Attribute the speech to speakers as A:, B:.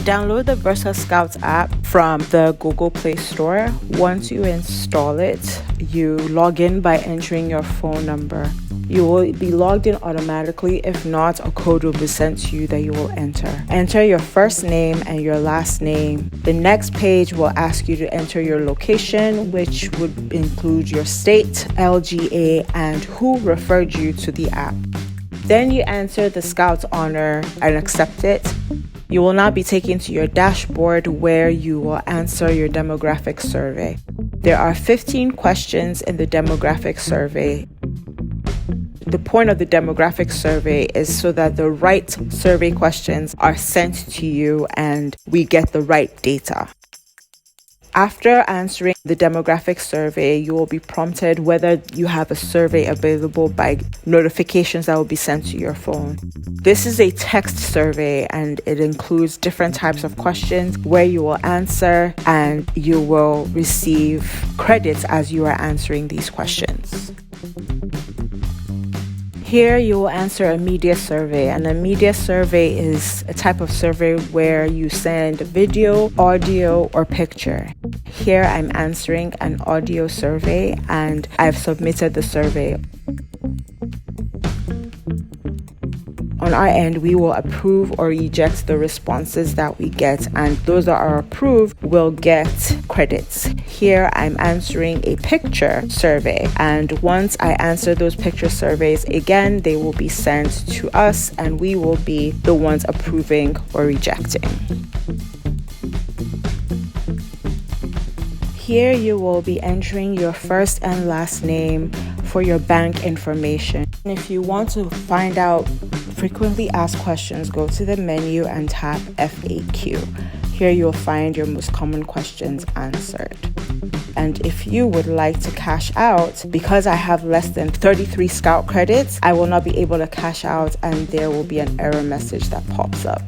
A: Download the Versa Scouts app from the Google Play Store. Once you install it, you log in by entering your phone number. You will be logged in automatically. If not, a code will be sent to you that you will enter. Enter your first name and your last name. The next page will ask you to enter your location, which would include your state, LGA, and who referred you to the app. Then you enter the Scouts honor and accept it. You will now be taken to your dashboard where you will answer your demographic survey. There are 15 questions in the demographic survey. The point of the demographic survey is so that the right survey questions are sent to you and we get the right data. After answering the demographic survey, you will be prompted whether you have a survey available by notifications that will be sent to your phone. This is a text survey and it includes different types of questions where you will answer and you will receive credits as you are answering these questions. Here you will answer a media survey, and a media survey is a type of survey where you send video, audio, or picture. Here I'm answering an audio survey and I've submitted the survey. On our end, we will approve or reject the responses that we get, and those that are approved will get credits. Here, I'm answering a picture survey, and once I answer those picture surveys, again, they will be sent to us, and we will be the ones approving or rejecting. Here, you will be entering your first and last name for your bank information. If you want to find out frequently asked questions, go to the menu and tap FAQ. Here you'll find your most common questions answered. And if you would like to cash out, because I have less than 33 Scout credits, I will not be able to cash out and there will be an error message that pops up.